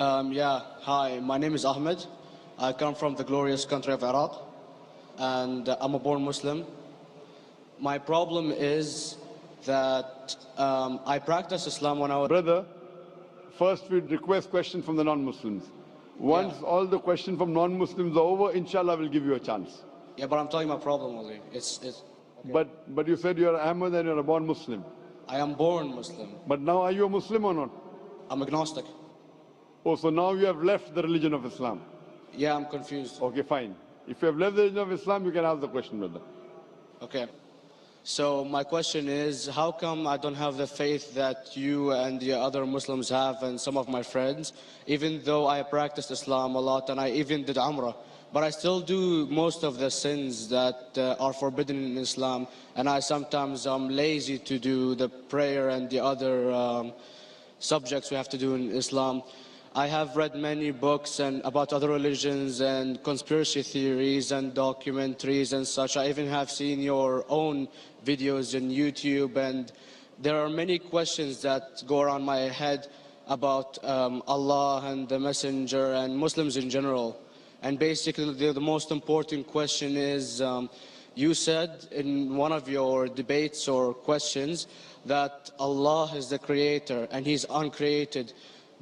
Yeah, hi, my name is Ahmed. I come from the glorious country of Iraq, and I'm a born Muslim. My problem is that I practiced Islam when I was... Brother, first we'd request questions from the non-Muslims. Once all the questions from non-Muslims are over, inshallah, we'll give you a chance. Yeah, but I'm telling you my problem only. Okay. But you said you're Ahmed and you're a born Muslim. I am born Muslim. But now are you a Muslim or not? I'm agnostic. Oh, so now you have left the religion of Islam. Yeah, I'm confused. Okay, fine. If you have left the religion of Islam, you can ask the question, brother. Okay. So my question is, how come I don't have the faith that you and the other Muslims have and some of my friends, even though I practiced Islam a lot and I even did Umrah, but I still do most of the sins that are forbidden in Islam, and I sometimes am lazy to do the prayer and the other subjects we have to do in Islam. I have read many books and about other religions and conspiracy theories and documentaries and such. I even have seen your own videos on YouTube, and there are many questions that go around my head about Allah and the Messenger and Muslims in general. And basically the most important question is, you said in one of your debates or questions that Allah is the creator and He's uncreated.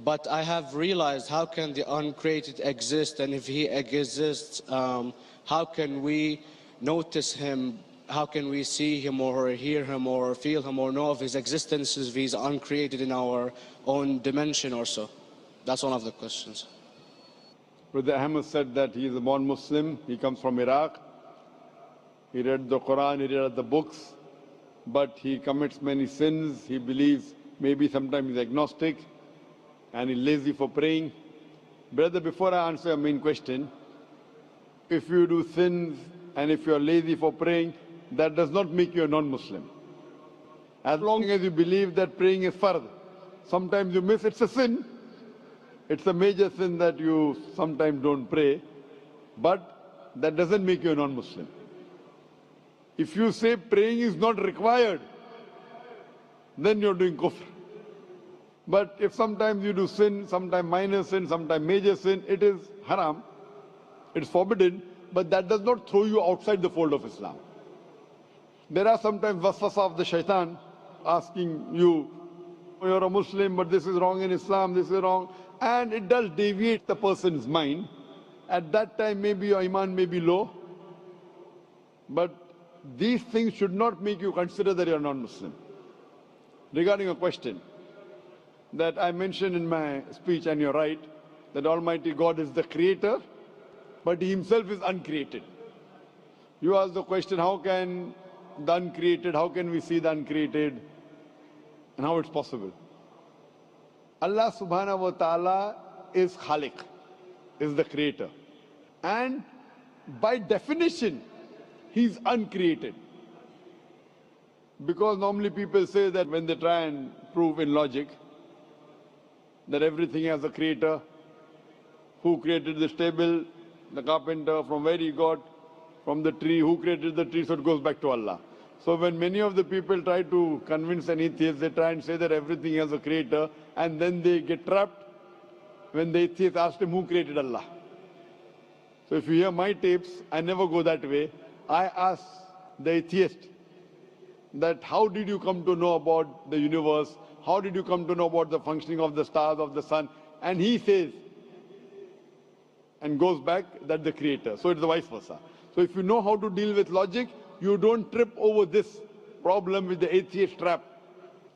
But I have realized, how can the uncreated exist? And if He exists, how can we notice Him? How can we see Him or hear Him or feel Him or know of His existence if He's uncreated in our own dimension or so? That's one of the questions. Brother Ahmed said that he is a born Muslim. He comes from Iraq. He read the Quran, he read the books, but he commits many sins. He believes maybe sometimes he's agnostic and he's lazy for praying. Brother, before I answer your main question, if you do sins and if you're lazy for praying, that does not make you a non-Muslim. As long as you believe that praying is fard, sometimes you miss, it's a sin. It's a major sin that you sometimes don't pray, but that doesn't make you a non-Muslim. If you say praying is not required, then you're doing kufr. But if sometimes you do sin, sometimes minor sin, sometimes major sin, it is haram, it's forbidden, but that does not throw you outside the fold of Islam. There are sometimes waswasa of the shaitan asking you, you're a Muslim, but this is wrong in Islam, this is wrong. And it does deviate the person's mind. At that time, maybe your iman may be low. But these things should not make you consider that you're non-Muslim. Regarding a question that I mentioned in my speech, and you're right, that Almighty God is the creator, but He Himself is uncreated. You ask the question, how can the uncreated, how can we see the uncreated, and how it's possible? Allah Subhanahu wa Ta'ala is Khaliq, is the creator. And by definition, He's uncreated. Because normally people say that when they try and prove in logic that everything has a creator, who created this table, the carpenter, from where he got, from the tree, who created the tree, so it goes back to Allah. So when many of the people try to convince an atheist, they try and say that everything has a creator, and then they get trapped when the atheist asks him who created Allah. So if you hear my tapes, I never go that way. I ask the atheist that how did you come to know about the universe? How did you come to know about the functioning of the stars, of the sun? And he says, and goes back, that the creator. So it's the vice versa. So if you know how to deal with logic, you don't trip over this problem with the atheist trap,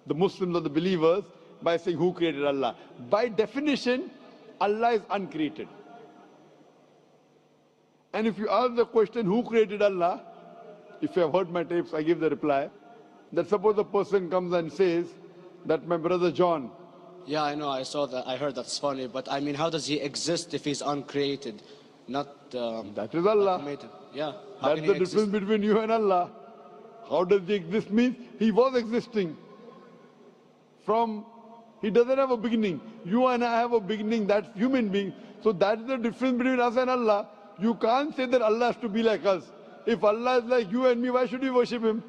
the Muslims or the believers, by saying who created Allah. By definition, Allah is uncreated. And if you ask the question, who created Allah? If you have heard my tapes, I give the reply, that suppose a person comes and says that my brother John. Yeah, I know, I saw that, I heard that's funny, but I mean, how does he exist if he's uncreated? Not that is Allah. Yeah. That's the difference between you and Allah. How does he exist? Means he was existing. He doesn't have a beginning. You and I have a beginning, that's human being. So that's the difference between us and Allah. You can't say that Allah has to be like us. If Allah is like you and me, why should we worship Him?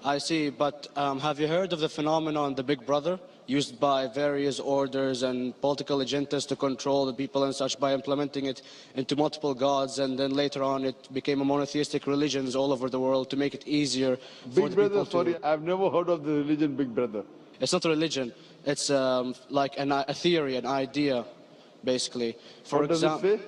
I see, but have you heard of the phenomenon, the Big Brother? used by various orders and political agendas to control the people and such by implementing it into multiple gods, and then later on it became a monotheistic religions all over the world to make it easier for the people to... Sorry, I've never heard of the religion Big Brother. It's not a religion. It's like a theory, an idea, basically. What does it say?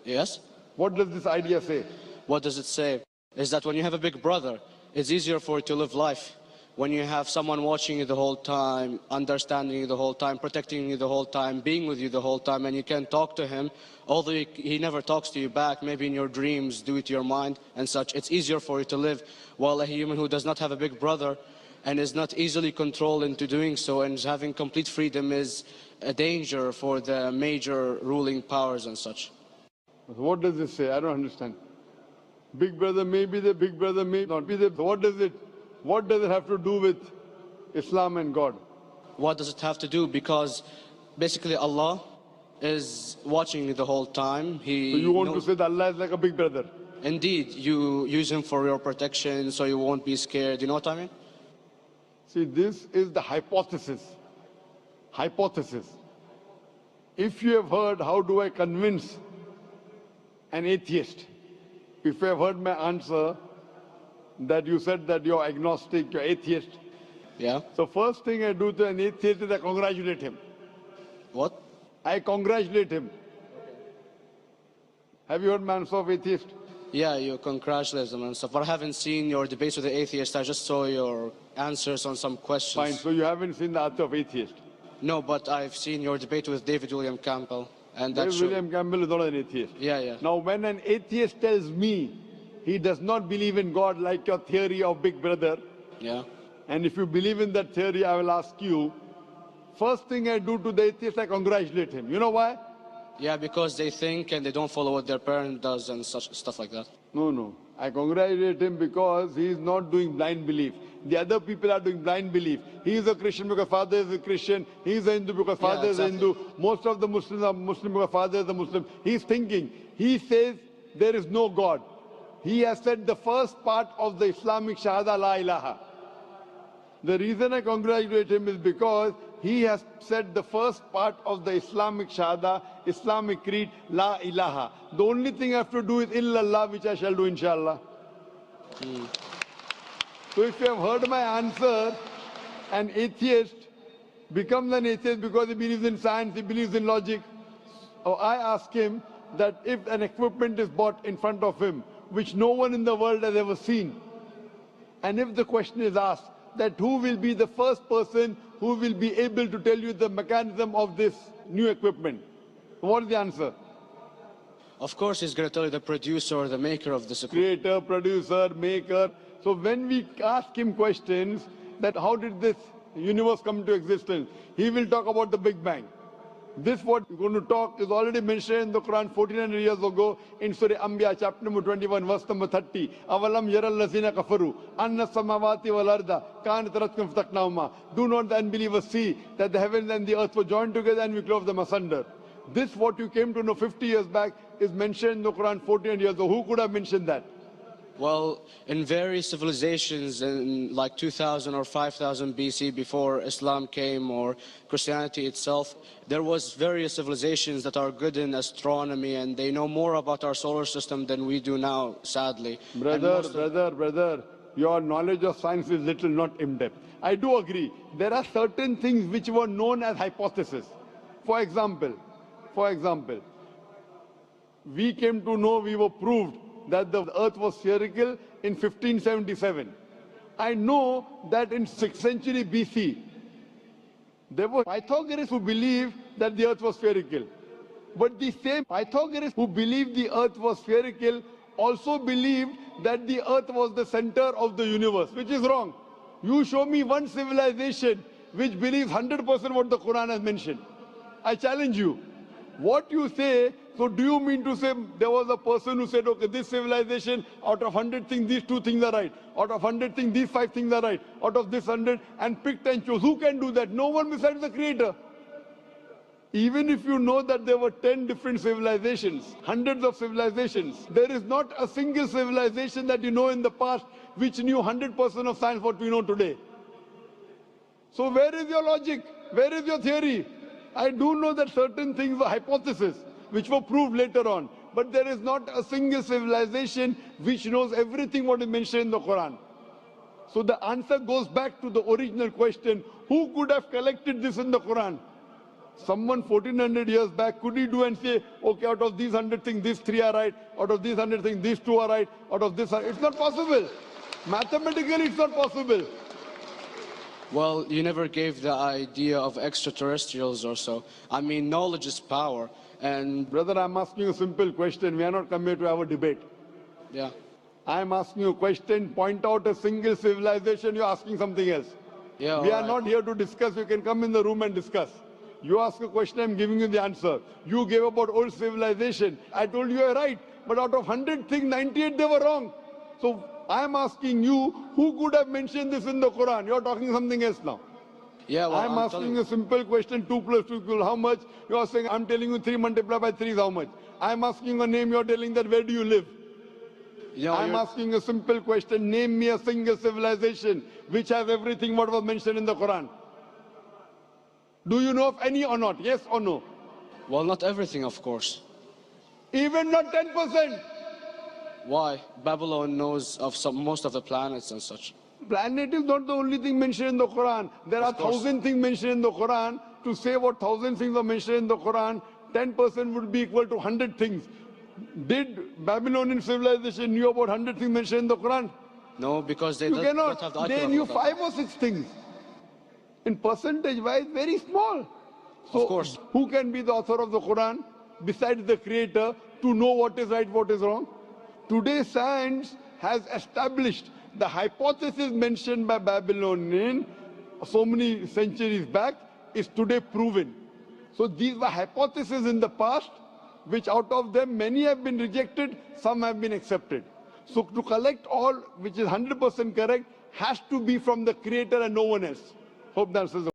Yes? What does this idea say? What does it say? Is that when you have a big brother, it's easier for you to live life. When you have someone watching you the whole time, understanding you the whole time, protecting you the whole time, being with you the whole time, and you can talk to him, although he never talks to you back, maybe in your dreams, do it to your mind and such, it's easier for you to live. While a human who does not have a big brother and is not easily controlled into doing so and is having complete freedom is a danger for the major ruling powers and such. What does this say? I don't understand. Big brother may be the big brother may not be the... What does it have to do with Islam and God? What does it have to do? Because basically Allah is watching you the whole time. So you want to say that Allah is like a big brother? Indeed, you use him for your protection so you won't be scared. You know what I mean? See, this is the hypothesis. Hypothesis. If you have heard, how do I convince an atheist? If you have heard my answer, that you said that you're agnostic, you're atheist. Yeah. So first thing I do to an atheist is I congratulate him. What? I congratulate him. Have you heard my answer of atheist? Yeah, you congratulate them and stuff. But I haven't seen your debates with the atheist. I just saw your answers on some questions. Fine, so you haven't seen the answer of atheist? No, but I've seen your debate with David William Campbell. And David William Campbell is not an atheist. Yeah, yeah. Now when an atheist tells me he does not believe in God like your theory of Big Brother. Yeah. And if you believe in that theory, I will ask you, first thing I do to the atheist, I congratulate him. You know why? Yeah, because they think and they don't follow what their parent does and such stuff like that. No. I congratulate him because he is not doing blind belief. The other people are doing blind belief. He is a Christian because father is a Christian. He is a Hindu because father is a Hindu. Most of the Muslims are Muslim because father is a Muslim. He is thinking. He says there is no God. He has said the first part of the Islamic Shahada, La ilaha. The reason I congratulate him is because he has said the first part of the Islamic Shahada, Islamic Creed, La ilaha. The only thing I have to do is illallah, which I shall do inshallah. So if you have heard my answer, an atheist becomes an atheist because he believes in science, he believes in logic. So I ask him that if an equipment is bought in front of him, which no one in the world has ever seen, and if the question is asked that who will be the first person who will be able to tell you the mechanism of this new equipment, what is the answer? Of course he's going to tell you the producer or the maker of this equipment. Creator, producer, maker. So when we ask him questions that how did this universe come into existence, he will talk about the Big Bang. This what we're going to talk is already mentioned in the Quran 1400 years ago in Surah Anbiya chapter number 21 verse number 30. Avalam yaral lazina kafaru anna samawati wal arda kanat ratkum fataknahuma. Do not the unbelievers see that the heavens and the earth were joined together and we clove them asunder. This what you came to know 50 years back is mentioned in the Quran 1400 years ago. Who could have mentioned that? Well, in various civilizations in like 2000 or 5000 BC before Islam came or Christianity itself, there was various civilizations that are good in astronomy and they know more about our solar system than we do now, sadly. Brother, your knowledge of science is little, not in-depth. I do agree. There are certain things which were known as hypotheses. For example, we came to know, we were proved that the earth was spherical in 1577. I know that in 6th century BC, there were Pythagoreans who believed that the earth was spherical. But the same Pythagoreans who believed the earth was spherical also believed that the earth was the center of the universe, which is wrong. You show me one civilization which believes 100% what the Quran has mentioned. I challenge you. What you say, so do you mean to say there was a person who said, okay, this civilization, out of 100 things, these 2 things are right. Out of 100 things, these 5 things are right. Out of this 100, and picked and chose. Who can do that? No one besides the Creator. Even if you know that there were 10 different civilizations, hundreds of civilizations, there is not a single civilization that you know in the past which knew 100% of science what we know today. So where is your logic? Where is your theory? I do know that certain things were hypotheses, which were proved later on. But there is not a single civilization which knows everything what is mentioned in the Quran. So the answer goes back to the original question, who could have collected this in the Quran? Someone 1400 years back, could he do and say, okay, out of these 100 things, these 3 are right, out of these 100 things, these 2 are right, out of this are... It's not possible. Mathematically, it's not possible. Well, you never gave the idea of extraterrestrials or so. I mean, knowledge is power. And brother, I'm asking you a simple question. We are not come here to have a debate. yeah. I'm asking you a question. Point out a single civilization. You're asking something else. Yeah, we are right. not here to discuss. You can come in the room and discuss. You ask a question, I'm giving you the answer. You gave about old civilization. I told you you're right. But out of 100 things, 98 they were wrong. So I'm asking you, who could have mentioned this in the Quran? You're talking something else now. Yeah, well, I'm asking a simple question, 2 plus 2 equals how much? You're saying, I'm telling you 3 multiplied by 3 is how much? I'm asking a name, you're telling that where do you live? Yeah, I'm asking a simple question, name me a single civilization which has everything what was mentioned in the Quran. Do you know of any or not? Yes or no? well, not everything, of course. Even not 10%. Why? Babylon knows of most of the planets and such. Planet is not the only thing mentioned in the Quran. There are 1,000 things mentioned in the Quran. To say what 1,000 things are mentioned in the Quran, 10% would be equal to 100 things. Did Babylonian civilization knew about 100 things mentioned in the Quran? No, because they You don't cannot. have the They knew 5 or 6 things. In percentage wise, very small. So of course. Who can be the author of the Quran besides the creator to know what is right, what is wrong? Today science has established the hypothesis mentioned by Babylonian so many centuries back is today proven. So these were hypotheses in the past, which out of them many have been rejected, some have been accepted. So to collect all which is 100% correct has to be from the creator and no one else. Hope that answers the